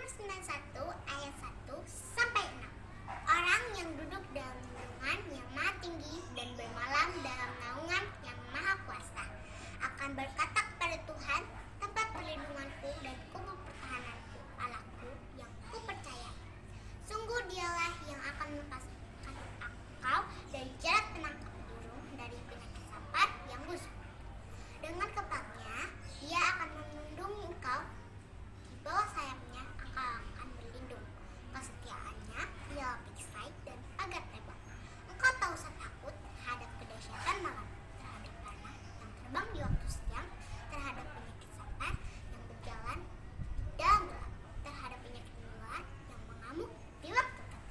91 ayat 1 sampai 6. Orang yang duduk dalam lindungan yang maha tinggi dan bermalam dalam naungan yang maha kuasa akan berkata kepada Tuhan, tempat perlindunganku dan kubu pertahananku, Allahku yang kupercaya. Sungguh dialah yang akan melepaskan engkau dari jerat penangkap burung, dari penyakit sampar yang busuk. Dengan kepalanya dia akan melindungi engkau, di bawah sayapnya engkau akan berlindung. Kesetiaannya ialah perisai dan pagar tembok. Engkau tak usah takut terhadap kedahsyatan malam, terhadap panah yang terbang di waktu siang, terhadap penyakit sampar yang berjalan di dalam gelap, terhadap penyakit menular yang mengamuk di waktu gelap.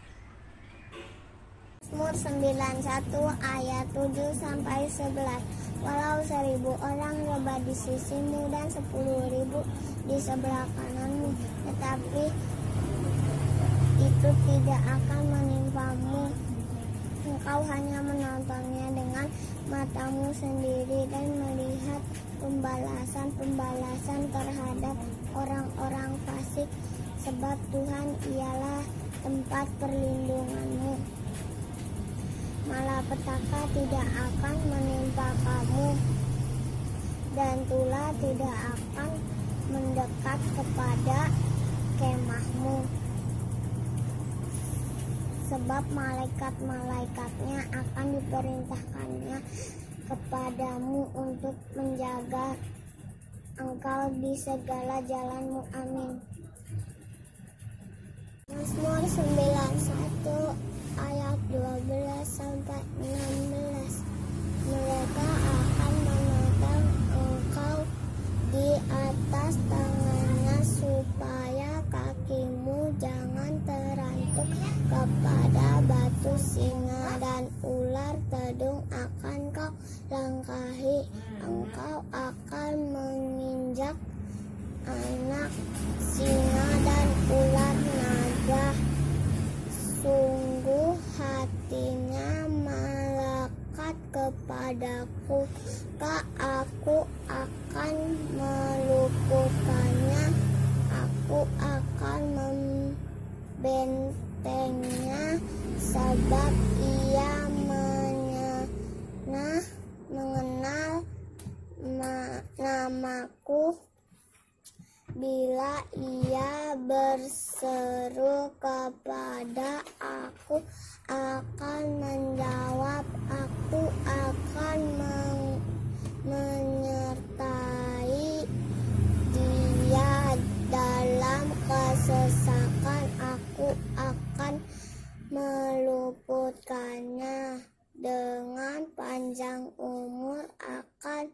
Mazmur 91 ayat 7 sampai 11. Walau 1000 orang rebah di sisimu dan 10.000 di sebelah kananmu, tetapi itu tidak akan menimpamu. Engkau hanya menontonnya dengan matamu sendiri dan melihat pembalasan terhadap orang-orang fasik, sebab Tuhan ialah tempat perlindunganmu. Malapetaka tidak akan menimpa kamu, dan tulah tidak akan mendekat kepada kemahmu. Sebab malaikat-malaikatnya akan diperintahkannya kepadamu untuk menjaga engkau di segala jalanmu. Amin. Mazmur 91 ayat 12 sampai 16. Mereka akan menopang engkau di atas tangannya, supaya kakimu jangan terantuk kepada batu. Singa dan ular tedung akan kau langkahi. Engkau akan menginjak anak singa dan ular naga. Sungguh hatinya melekat kepadaku, aku akan meluputkannya. Aku akan membentengnya, sebab ia mengenal namaku. Bila ia berseru kepada aku, akan menjawab. Aku akan menyertai dia dalam kesesakan. Aku akan meluputkannya. Dengan panjang umur akan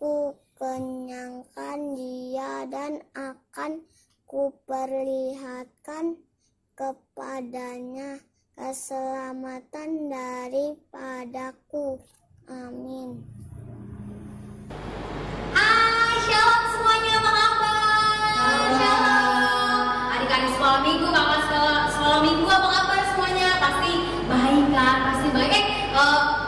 kukenyangkan dia, dan akan kuperlihatkan kepadanya keselamatan daripadaku. Amin. Hai, shalom semuanya, apa kabar? Shalom. Adik-adik sekolah minggu, kakak sekolah minggu, apa kabar semuanya? Pasti baik kan? Pasti baik.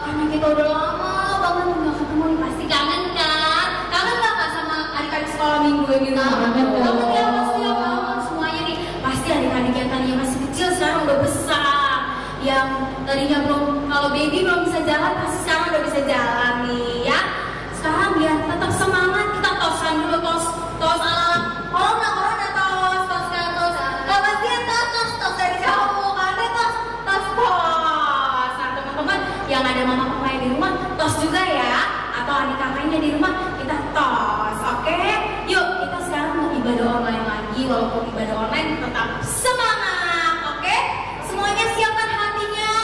Karena kita udah lama banget nggak ketemu nih, pasti kangen kan? Kangen nggak kak sama adik-adik sekolah minggu yang gitu? Kangen ya, pasti ya kangen semuanya nih. Pasti adik-adik yang tadinya masih kecil sekarang udah besar. Yang tadinya kalau baby belum bisa jalan, pasti sekarang udah bisa jalan nih ya. Sekarang biar tetap semangat, kita tosan dulu, tos ala corona tos kan, tos pastian tos dari jauh kan, tos. Nah teman-teman yang ada mama papa di rumah, tos juga ya, atau adik kakaknya di rumah, kita tos, oke? Yuk kita sekarang mau ibadah online lagi, walaupun ibadah online tetap semangat, oke? Semuanya siapkan hatinya,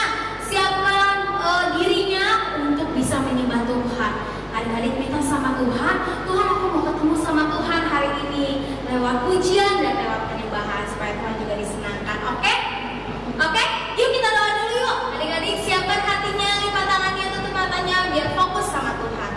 siapkan dirinya untuk bisa menyembah Tuhan. Adik-adik minta sama Tuhan, Tuhan aku mau ketemu sama Tuhan hari ini lewat pujian dan lewat penyembahan, supaya Tuhan juga disenangkan, oke? Oke, yuk kita doa dulu yuk. Adik-adik siapkan hatinya, lipat tangannya, tutup matanya, biar fokus sama Tuhan.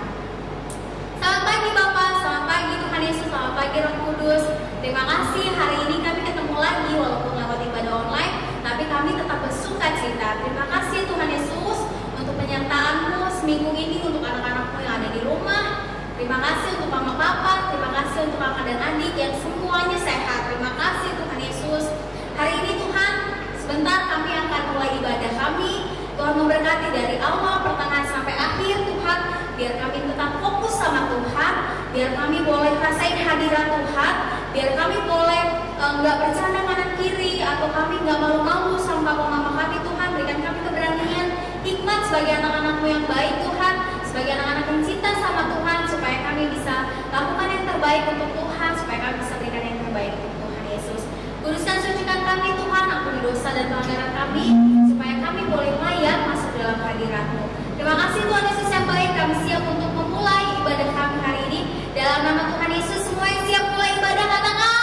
Selamat pagi Bapak, selamat pagi Tuhan Yesus, selamat pagi Roh Kudus. Terima kasih hari ini kami ketemu lagi walaupun lewat ibadah online, tapi kami tetap bersuka cita. Terima kasih Tuhan Yesus untuk penyertaan-Mu seminggu ini, untuk anak-anak-Mu yang ada di rumah. Terima kasih untuk mama papa, terima kasih kasih untuk kakak dan adik yang semuanya sehat. Terima kasih Tuhan Yesus. Hari ini Tuhan, sebentar kami akan mulai ibadah kami. Tuhan memberkati dari awal, pertengahan sampai akhir Tuhan. Biar kami tetap fokus sama Tuhan. Biar kami boleh rasain hadirat Tuhan. Biar kami boleh nggak bercanda kanan kiri, atau kami nggak malu-malu sama mama hati. Tuhan, berikan kami keberanian, hikmat sebagai anak-anakmu yang baik Tuhan, sebagai anak-anak yang cinta sama Tuhan, supaya kami bisa lakukan yang terbaik untuk Tuhan, supaya kami bisa berikan yang terbaik untuk Tuhan Yesus. Kuduskan, sucikan kami Tuhan, ampuni dosa dan pelanggaran kami, supaya kami boleh layak masuk dalam hadirat-Mu. Terima kasih Tuhan Yesus yang baik. Kami siap untuk memulai ibadah kami hari ini. Dalam nama Tuhan Yesus, semua yang siap mulai ibadah katakan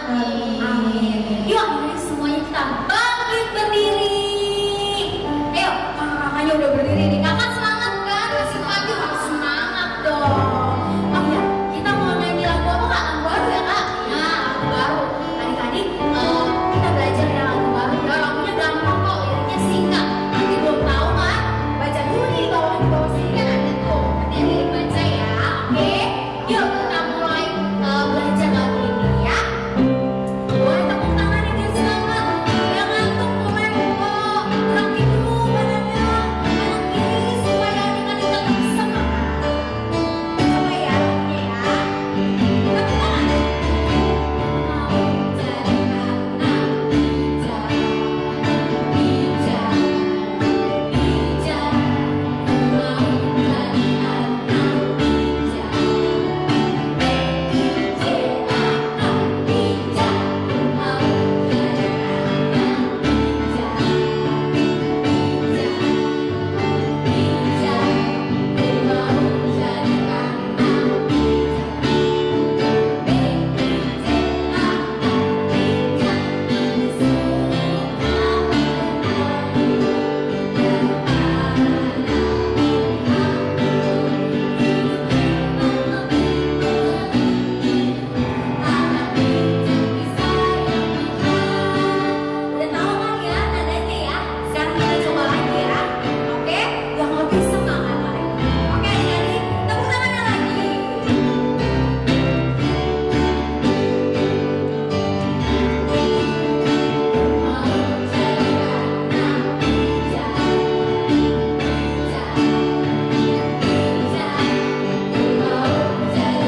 amin. Amin. Yuk, akhirnya semuanya kita bangkit berdiri. Ayo, kakak-kakaknya udah berdiri nih. Kakak semangat kan? Kasih maju harus semangat dong. Oh iya, kita mau nyanyi lagu apa kak? Lagu baru ya kak? Nah, lagu baru. Adik-adik, kita belajar ya lagu baru. Ya, lagunya gampang kok, liriknya singkat. Nanti belum tahu kan? Baca dulu nih di bawah sini kan ada tuh. Nanti adik baca ya, oke? Yuk, kita mulai belajar lagu ini ya. Boleh tepuk tangan yang semangat. Yang ngantuk boleh kok. Gerakin dulu badannya kanan kiri supaya adik-adik tetap semangat. Coba ya, lagunya ya. Tepuk tangan. Mau jadi anak bijak, bijak, bijak. Mau jadi anak bijak, B-I-J-A-A, bijak. Mau jadi anak bijak, bijak, bijak. Mau jadi anak Udah tahu kan ya nadanya ya? Sekarang kita coba lagi ya. Oke? Yang lebih semangat lagi. Oke adik-adik, tepuk tangannya lagi. Mau jadi anak bijak, bijak, bijak. Mau jadi anak bijak. B-I-J-A-A, bijak. Mau jadi anak bijak, bijak, bijak. Mau jadi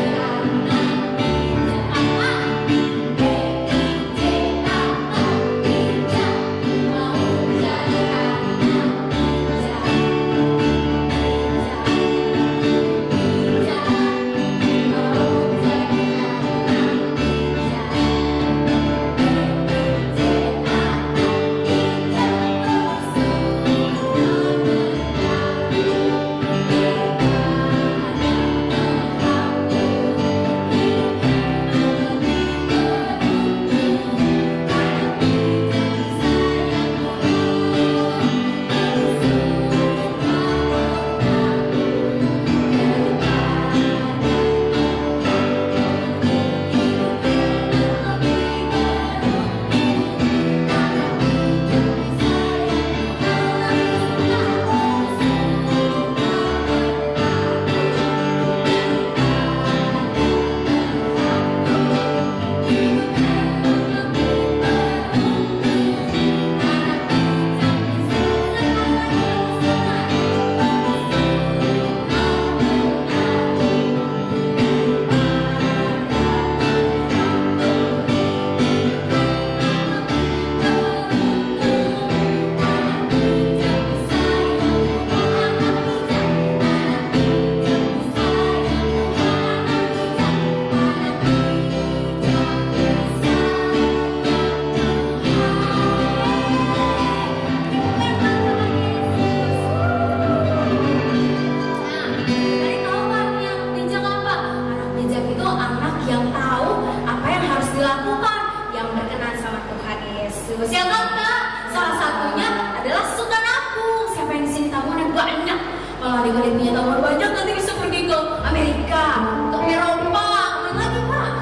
Siapa Kak? Salah satunya adalah suka nabung. Siapa yang di sini tabungannya banyak? Kalau adik-adik punya tabungan banyak, nanti bisa pergi ke Amerika, ke Eropa, kemana lagi Kak?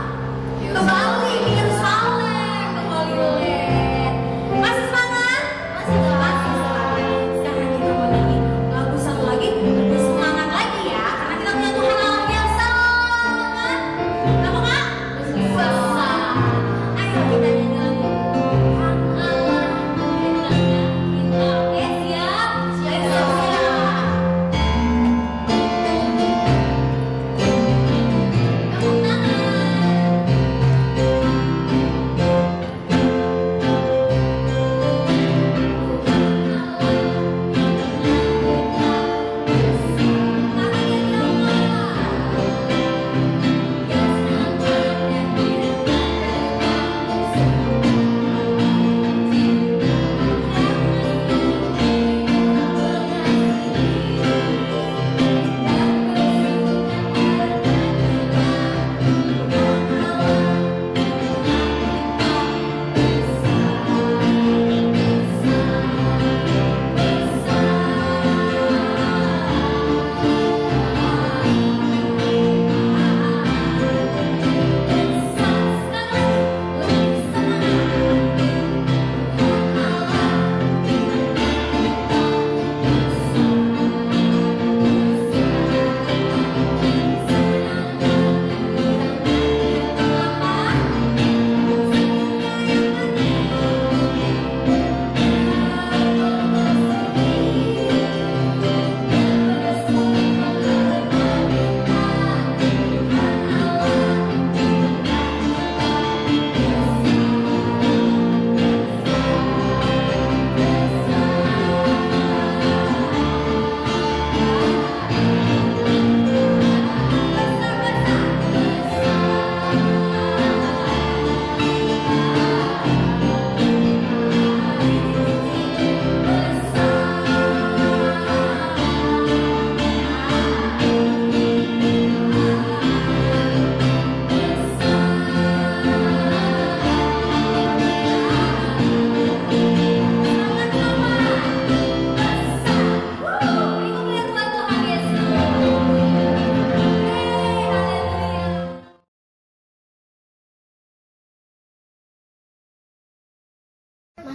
Ke Bali, ke Yerusalem, ke Holy Land. Masih semangat? Masih semangat. Sekarang kita mau nyanyi lagu satu lagi, lebih semangat lagi ya, karena kita punya Tuhan Allah yang sangat. Apa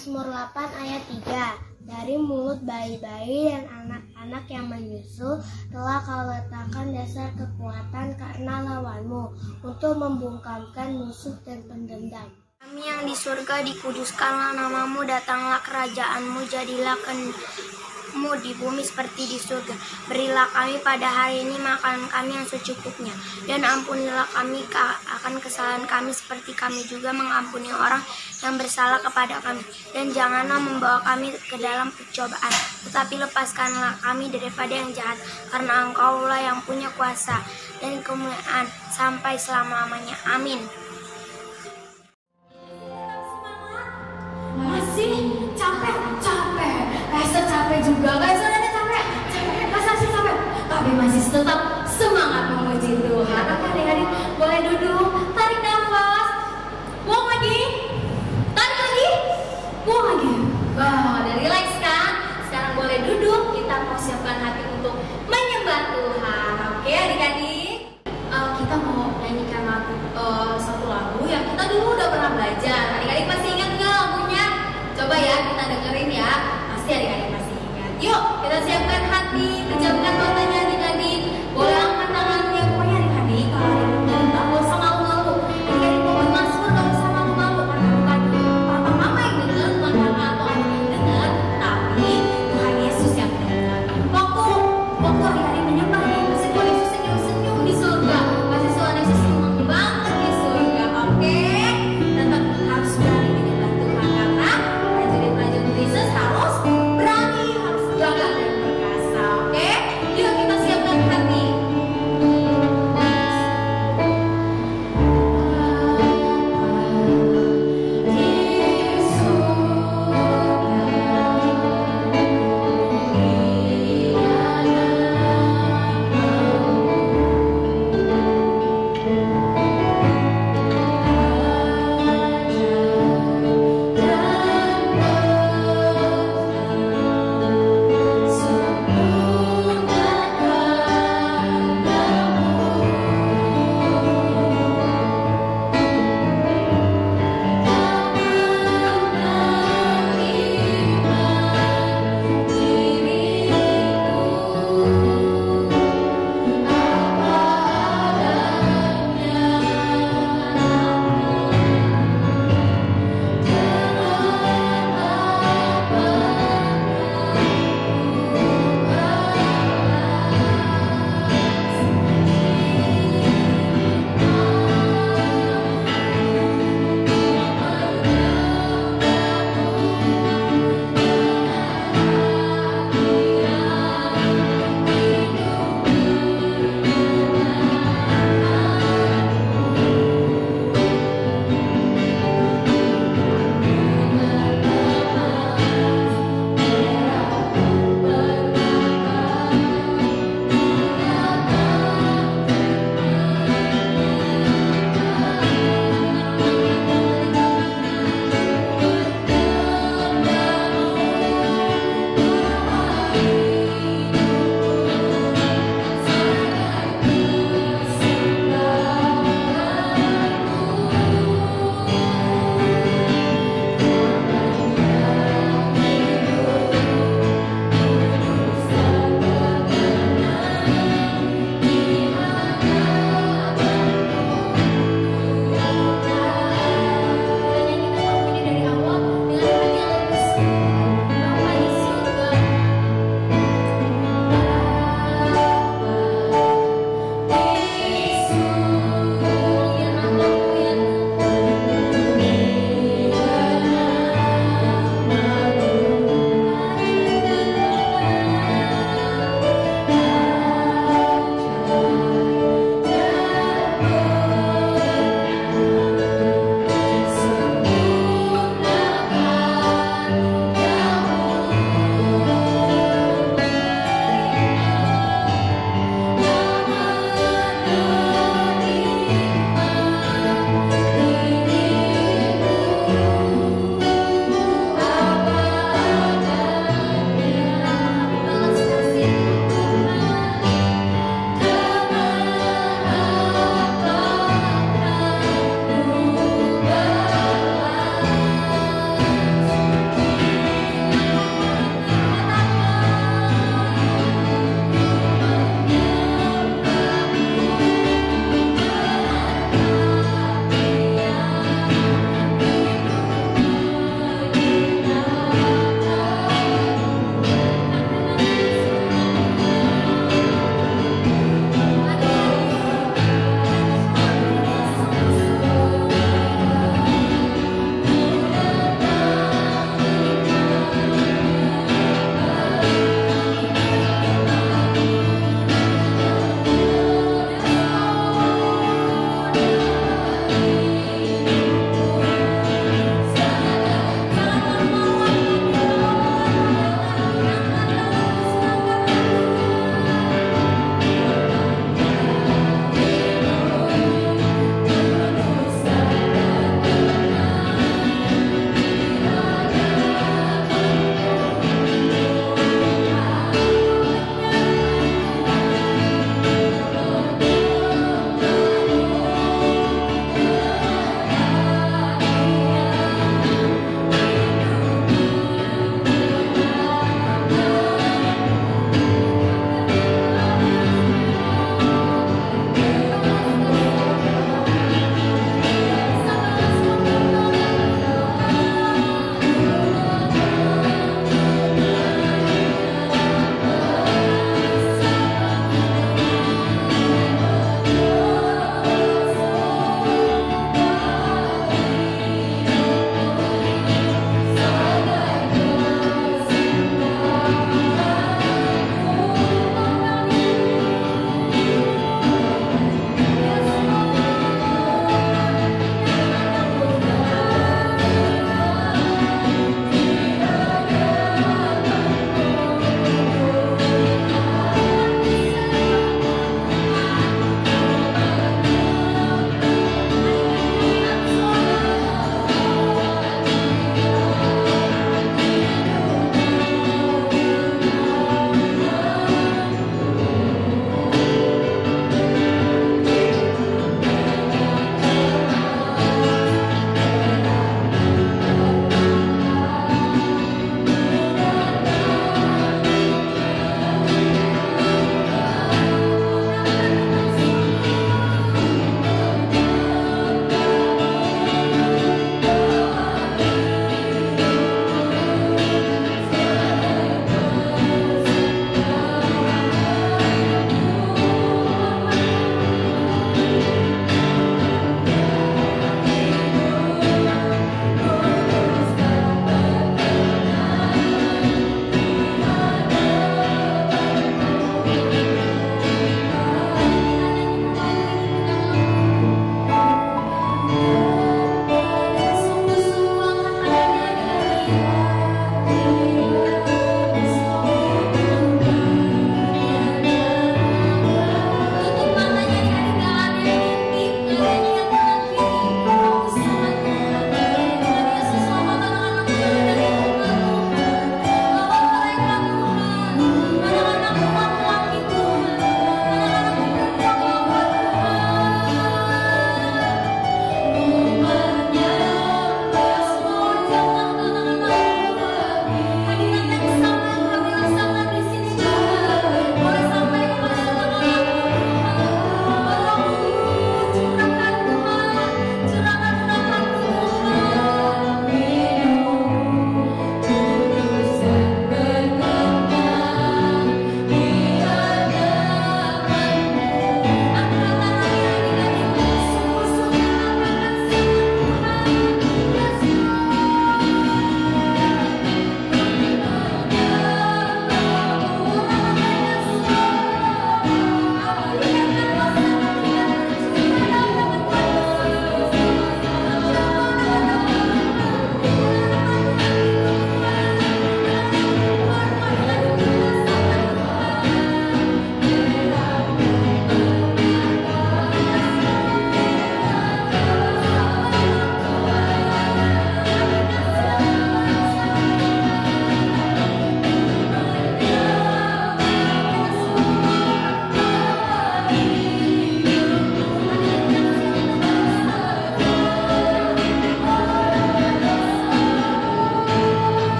Mazmur 8 ayat 3. Dari mulut bayi-bayi dan anak-anak yang menyusu telah kau letakkan dasar kekuatan karena lawanmu, untuk membungkamkan musuh dan pendendam. Kami yang di surga, dikuduskanlah namamu, datanglah kerajaanmu, jadilah kehendakmu di bumi seperti di surga. Berilah kami pada hari ini makanan kami yang secukupnya, dan ampunilah kami akan kesalahan kami seperti kami juga mengampuni orang yang bersalah kepada kami. Dan janganlah membawa kami ke dalam pencobaan, tetapi lepaskanlah kami daripada yang jahat, karena Engkaulah yang punya kuasa dan kemuliaan sampai selama-lamanya. Amin. Masih capek. Kaisar capek juga. Kaisar ada capek. Kaisar sih capek. Tapi masih tetap semangat memuji Tuhan. Oke adik-adik, boleh duduk. Tarik nafas. Buang lagi. Tarik lagi. Buang lagi. Wah, udah relax kan? Sekarang boleh duduk. Kita persiapkan hati untuk menyembah Tuhan. Oke adik-adik. Kita mau nyanyikan lagu, satu lagu yang kita dulu udah pernah belajar. Adik-adik masih ingat nggak lagunya? Coba ya kita dengerin ya. Pasti adik-adik masih ingat. Yuk kita siapkan hati, pejamkan matanya adik-adik. Boleh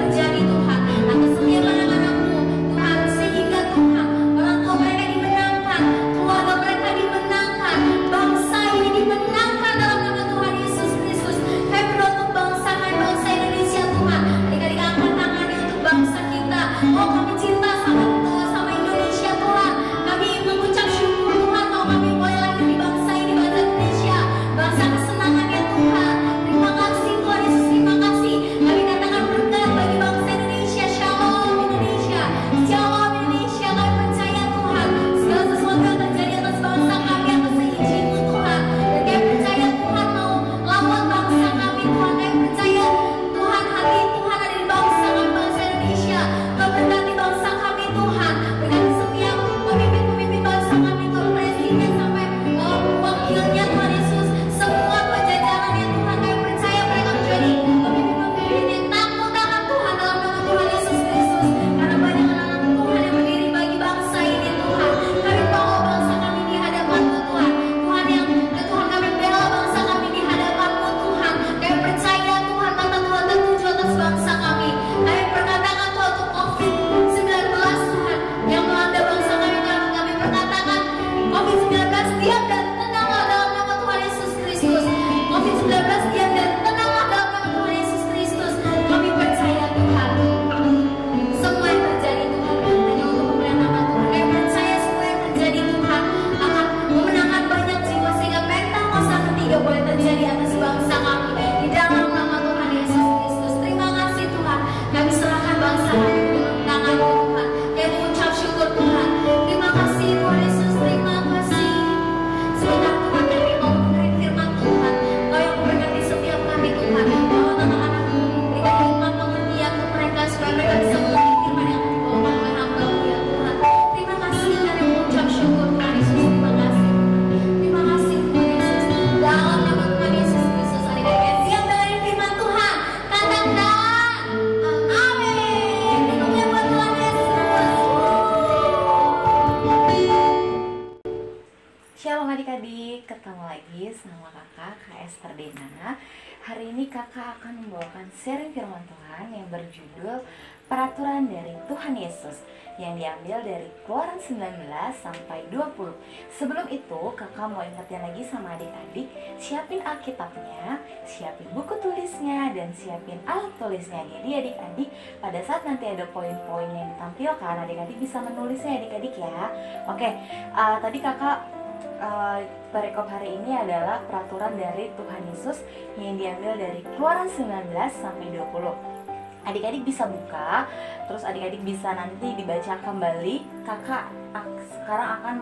terjadi Tuhan atas setiap anak-anakmu Tuhan, sehingga Tuhan orang tua mereka dimenangkan, keluarga mereka dimenangkan, bangsa ini dimenangkan dalam nama Tuhan Yesus Kristus. Kami berdoa untuk bangsa Indonesia Tuhan. Adik-adik angkat tangannya untuk bangsa kita. Oh, kami cinta sama Indonesia Tuhan. Kami mengucap syukur Tuhan kalau kami boleh lahir di bangsa ini, bangsa Indonesia, bangsa kesenangannya Tuhan. Terima kasih Tuhan Yesus, terima kasih. Kami katakan berkat bagi bangsa Indonesia. Shalom Indonesia, shalom Indonesia. Kami percaya Tuhan segala sesuatu yang terjadi atas bangsa kami atas izin-Mu Tuhan. Dan kami percaya Tuhan mau lawan bangsa kami Tuhan. Kami percaya Tuhan hati Tuhan ada di bangsa kami, bangsa Indonesia. Kau berkati bangsa kami Tuhan. Berkati setiap pemimpin-pemimpin bangsa kami Tuhan, presiden sampai wakilnya Tuhan Yesus, semua jajarannya Tuhan. Kami percaya mereka menjadi pemimpin-pemimpin yang takut akan Tuhan dalam nama Tuhan Yesus Kristus. Karena banyak anak-anak Tuhan yang berdiri bagi bangsa ini Tuhan. Kami bawa bangsa kami di hadapan-Mu Tuhan. Tuhan kami bela bangsa kami di hadapan-Mu Tuhan. Kami percaya Tuhan mata Tuhan tertuju atas bangsa kami. Kami perkatakan Tuhan untuk COVID-19 Tuhan yang melanda bangsa kami Tuhan. Kami perkatakan COVID-19 diam dan tenanglah dalam nama Tuhan Yesus Kristus. COVID-19 diam dan tenanglah dalam nama Tuhan Yesus Kristus. Kami percaya Tuhan semua yang terjadi Tuhan hanya untuk kemuliaan nama Tuhan. Kami percaya semua yang terjadi Tuhan akan memenangkan banyak jiwa sehingga Pentakosta ketiga boleh terjadi atas bangsa kami di dalam nama Tuhan Yesus Kristus. Terima kasih Tuhan. Kami serahkan bangsa kami ke dalam tangan-Mu Tuhan. Kami mengucap syukur Tuhan. Terima kasih Tuhan Yesus. Terima kasih. Sebentar Tuhan kami mau mendengar firman Tuhan. Kau yang memberkati setiap kami Tuhan. Bawa anak-anak-Mu, berikan hikmat pengertian untuk mereka supaya mereka bisa mengerti firman yang dibawakan oleh hamba-Mu ya Tuhan. Terima kasih kami mengucap syukur Tuhan Yesus. Terima kasih. Terima kasih Tuhan Yesus. Dalam nama Tuhan Yesus Kristus, adik-adik yang siap dengerin firman Tuhan, katakan amin. Hidupnya buat Tuhan Yesus. Shalom adik-adik, ketemu lagi sama kakak, Kak Esther Dena. Hari ini kakak akan membawakan sharing firman Tuhan yang berjudul Peraturan dari Tuhan Yesus, yang diambil dari Keluaran 19 sampai 20. Sebelum itu, kakak mau ingetin lagi sama adik-adik, siapin Alkitabnya, siapin buku tulisnya, dan siapin alat tulisnya. Jadi adik-adik, pada saat nanti ada poin-poin yang ditampilkan, adik-adik bisa menulisnya adik-adik ya. Oke, tadi kakak perikop hari ini adalah peraturan dari Tuhan Yesus yang diambil dari Keluaran 19 sampai 20. Adik-adik bisa buka, terus adik-adik bisa nanti dibaca kembali. Kakak sekarang akan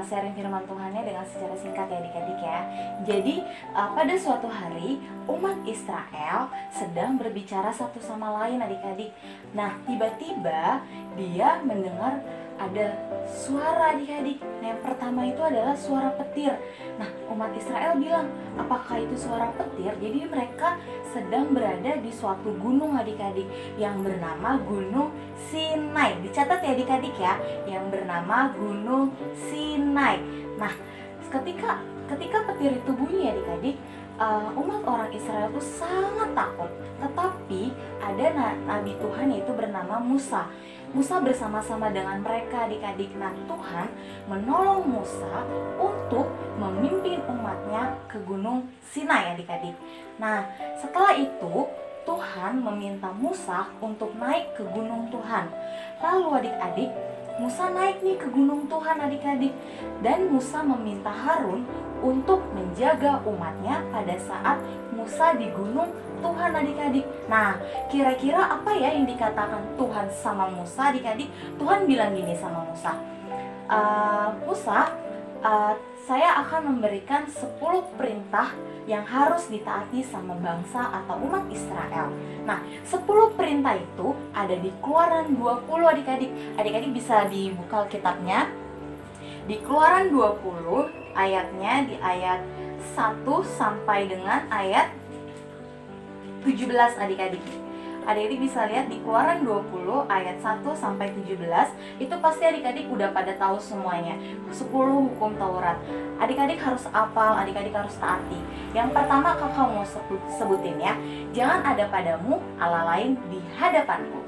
sharing firman Tuhannya dengan secara singkat ya adik-adik ya. Jadi pada suatu hari umat Israel sedang berbicara satu sama lain adik-adik. Nah tiba-tiba dia mendengar ada suara adik-adik. Nah, yang pertama itu adalah suara petir. Nah, umat Israel bilang, apakah itu suara petir? Jadi mereka sedang berada di suatu gunung adik-adik yang bernama Gunung Sinai. Dicatat ya adik-adik ya, yang bernama Gunung Sinai. Nah, ketika petir itu bunyi adik-adik, umat orang Israel itu sangat takut. Tetapi ada nabi Tuhan yaitu bernama Musa. Musa bersama-sama dengan mereka adik-adik. Nah, Tuhan menolong Musa untuk memimpin umatnya ke Gunung Sinai adik-adik. Nah, setelah itu Tuhan meminta Musa untuk naik ke gunung Tuhan. Lalu adik-adik, Musa naik nih ke gunung Tuhan adik-adik. Dan Musa meminta Harun untuk menjaga umatnya pada saat Musa di gunung Tuhan adik-adik. Nah, kira-kira apa ya yang dikatakan Tuhan sama Musa adik-adik? Tuhan bilang gini sama Musa, Musa, saya akan memberikan 10 perintah yang harus ditaati sama bangsa atau umat Israel. Nah, 10 perintah itu ada di Keluaran 20 adik-adik. Adik-adik bisa dibuka kitabnya. Di Keluaran 20 ayatnya di ayat 1 sampai dengan ayat 17 adik-adik. adik-adik bisa lihat di Keluaran 20 ayat 1 sampai 17. Itu pasti adik-adik udah pada tahu semuanya, 10 hukum Taurat. Adik-adik harus hafal, adik-adik harus taati. Yang pertama kakak mau sebutin ya, jangan ada padamu Allah lain di hadapanku.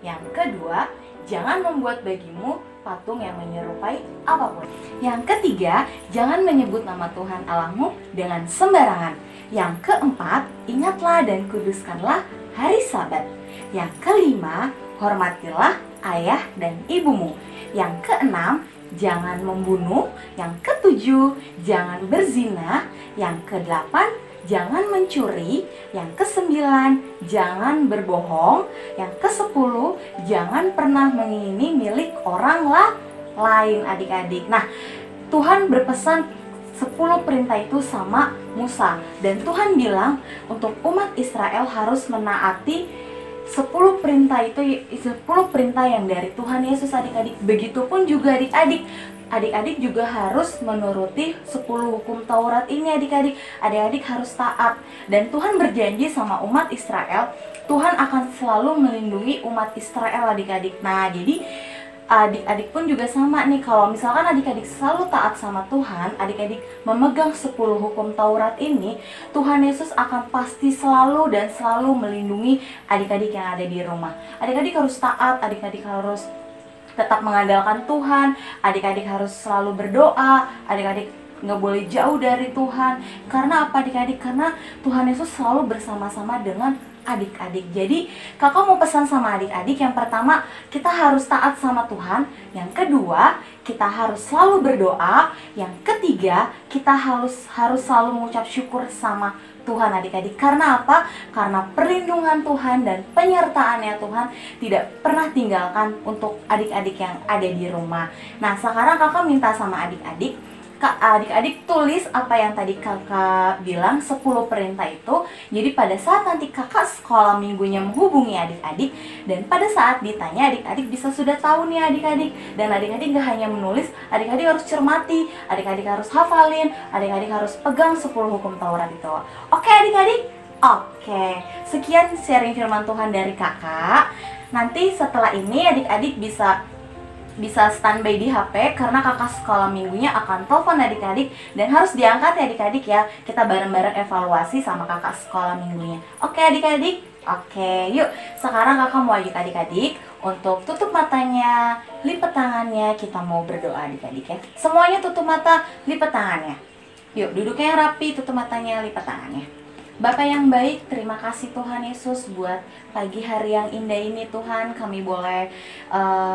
Yang kedua, jangan membuat bagimu patung yang menyerupai apapun. Yang ketiga, jangan menyebut nama Tuhan Allahmu dengan sembarangan. Yang keempat, ingatlah dan kuduskanlah hari Sabat. Yang kelima, hormatilah ayah dan ibumu. Yang keenam, jangan membunuh. Yang ketujuh, jangan berzina. Yang kedelapan, jangan mencuri. Yang kesembilan, jangan berbohong. Yang kesepuluh, jangan pernah mengingini milik orang lain, adik-adik. Nah, Tuhan berpesan 10 perintah itu sama Musa. Dan Tuhan bilang untuk umat Israel harus menaati 10 perintah itu, 10 perintah yang dari Tuhan Yesus, adik-adik. Begitupun juga adik-adik. Adik-adik juga harus menuruti 10 hukum Taurat ini, adik-adik. Adik-adik harus taat. Dan Tuhan berjanji sama umat Israel, Tuhan akan selalu melindungi umat Israel, adik-adik. Nah, jadi adik-adik pun juga sama nih. Kalau misalkan adik-adik selalu taat sama Tuhan, adik-adik memegang 10 hukum Taurat ini, Tuhan Yesus akan pasti selalu dan selalu melindungi adik-adik yang ada di rumah. Adik-adik harus taat, adik-adik harus tetap mengandalkan Tuhan, adik-adik harus selalu berdoa, adik-adik nggak boleh jauh dari Tuhan. Karena apa, adik-adik? Karena Tuhan Yesus selalu bersama-sama dengan adik-adik. Jadi kakak mau pesan sama adik-adik, yang pertama kita harus taat sama Tuhan, yang kedua kita harus selalu berdoa, yang ketiga kita harus selalu mengucap syukur sama Tuhan, adik-adik. Karena apa? Karena perlindungan Tuhan dan penyertaannya Tuhan tidak pernah tinggalkan untuk adik-adik yang ada di rumah. Nah, sekarang kakak minta sama adik-adik, adik-adik tulis apa yang tadi kakak bilang, 10 perintah itu. Jadi pada saat nanti kakak sekolah minggunya menghubungi adik-adik, dan pada saat ditanya, adik-adik bisa sudah tahu nih adik-adik. Dan adik-adik gak hanya menulis, adik-adik harus cermati, adik-adik harus hafalin, adik-adik harus pegang 10 hukum Taurat itu. Oke adik-adik? Oke, sekian sharing firman Tuhan dari kakak. Nanti setelah ini adik-adik bisa standby di HP, karena kakak sekolah minggunya akan telepon adik-adik dan harus diangkat ya adik-adik ya. Kita bareng-bareng evaluasi sama kakak sekolah minggunya. Oke adik-adik? Oke, yuk sekarang kakak mau ajak adik-adik untuk tutup matanya, lipat tangannya. Kita mau berdoa adik-adik ya. Semuanya tutup mata, lipat tangannya. Yuk duduknya yang rapi, tutup matanya, lipat tangannya. Bapak yang baik, terima kasih Tuhan Yesus buat pagi hari yang indah ini Tuhan. Kami boleh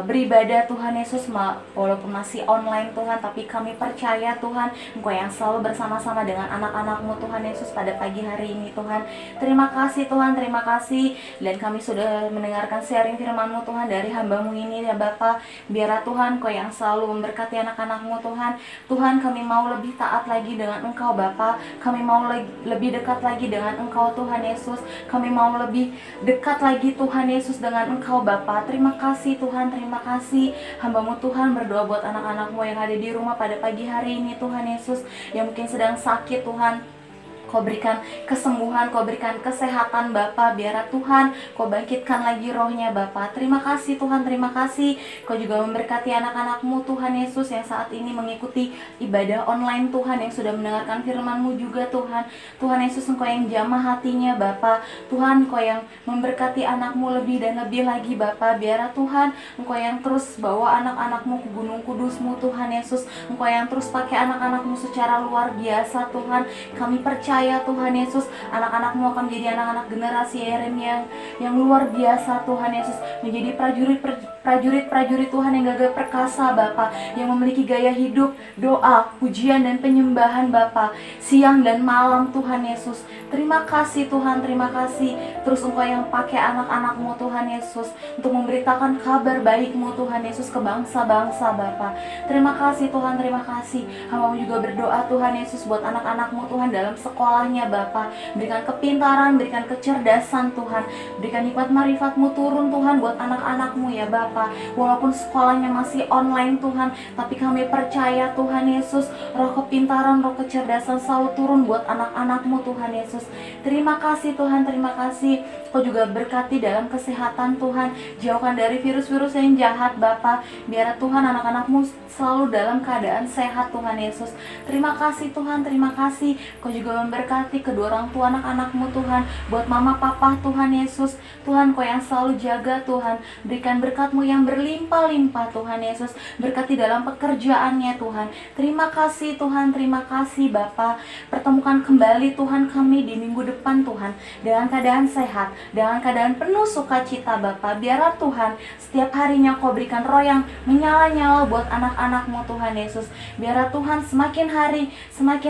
beribadah Tuhan Yesus, walaupun masih online Tuhan, tapi kami percaya Tuhan Engkau yang selalu bersama-sama dengan anak-anak-Mu Tuhan Yesus pada pagi hari ini Tuhan. Terima kasih Tuhan, terima kasih. Dan kami sudah mendengarkan sharing firman-Mu Tuhan dari hamba-Mu ini ya Bapak. Biarlah Tuhan Engkau yang selalu memberkati anak-anak-Mu Tuhan. Tuhan, kami mau lebih taat lagi dengan Engkau Bapak. Kami mau lebih dekat lagi dengan Engkau Tuhan Yesus. Kami mau lebih dekat lagi Tuhan Yesus dengan Engkau Bapa. Terima kasih Tuhan, terima kasih. Hamba-Mu Tuhan berdoa buat anak-anak-Mu yang ada di rumah pada pagi hari ini Tuhan Yesus, yang mungkin sedang sakit Tuhan. Kau berikan kesembuhan, Kau berikan kesehatan Bapa. Biarlah Tuhan Kau bangkitkan lagi rohnya Bapa. Terima kasih Tuhan, terima kasih. Kau juga memberkati anak-anak-Mu Tuhan Yesus yang saat ini mengikuti ibadah online Tuhan, yang sudah mendengarkan firman-Mu juga Tuhan. Tuhan Yesus, Engkau yang jamah hatinya Bapa. Tuhan, Engkau yang memberkati anak-Mu lebih dan lebih lagi Bapa. Biarlah Tuhan Engkau yang terus bawa anak-anak-Mu ke gunung kudus-Mu Tuhan Yesus. Engkau yang terus pakai anak-anak-Mu secara luar biasa Tuhan. Kami percaya Tuhan Yesus, anak-anak-Mu akan menjadi anak-anak generasi Yeremia yang luar biasa Tuhan Yesus, menjadi prajurit Tuhan yang gagah perkasa Bapa, yang memiliki gaya hidup, doa, pujian dan penyembahan Bapa, siang dan malam Tuhan Yesus. Terima kasih Tuhan, terima kasih. Terus Engkau yang pakai anak-anak-Mu Tuhan Yesus untuk memberitakan kabar baik-Mu Tuhan Yesus ke bangsa-bangsa Bapa. Terima kasih Tuhan, terima kasih. Hamba-Mu juga berdoa Tuhan Yesus buat anak-anak-Mu Tuhan dalam sekolahnya Bapa. Berikan kepintaran, berikan kecerdasan Tuhan. Berikan hikmat marifat-Mu turun Tuhan buat anak-anak-Mu ya Bapa. Walaupun sekolahnya masih online Tuhan, tapi kami percaya Tuhan Yesus, roh kepintaran, roh kecerdasan selalu turun buat anak-anak-Mu Tuhan Yesus. Terima kasih Tuhan, terima kasih. Kau juga berkati dalam kesehatan Tuhan. Jauhkan dari virus-virus yang jahat Bapa. Biar Tuhan anak-anak-Mu selalu dalam keadaan sehat Tuhan Yesus. Terima kasih Tuhan, terima kasih. Kau juga memberkati kedua orang tua anak-anak-Mu Tuhan. Buat mama papa Tuhan Yesus. Tuhan Kau yang selalu jaga Tuhan. Berikan berkat-Mu yang berlimpah-limpah Tuhan Yesus. Berkati dalam pekerjaannya Tuhan. Terima kasih Tuhan, terima kasih Bapa. Pertemukan kembali Tuhan kami di minggu depan Tuhan. Dengan keadaan sehat, dengan keadaan penuh sukacita Bapa. Biarlah Tuhan setiap harinya Kau berikan roh yang menyala-nyala buat anak-anak-Mu Tuhan Yesus. Biarlah Tuhan semakin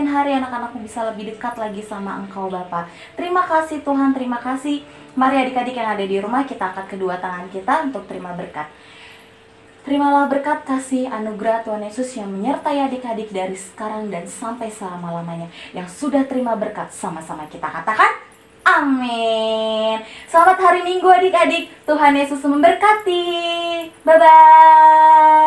hari anak-anak-Mu bisa lebih dekat lagi sama Engkau Bapa. Terima kasih Tuhan, terima kasih. Mari adik-adik yang ada di rumah, kita angkat kedua tangan kita untuk terima berkat. Terimalah berkat kasih anugerah Tuhan Yesus yang menyertai adik-adik dari sekarang dan sampai selama-lamanya. Yang sudah terima berkat, sama-sama kita katakan amin. Selamat hari Minggu adik-adik. Tuhan Yesus memberkati. Bye-bye.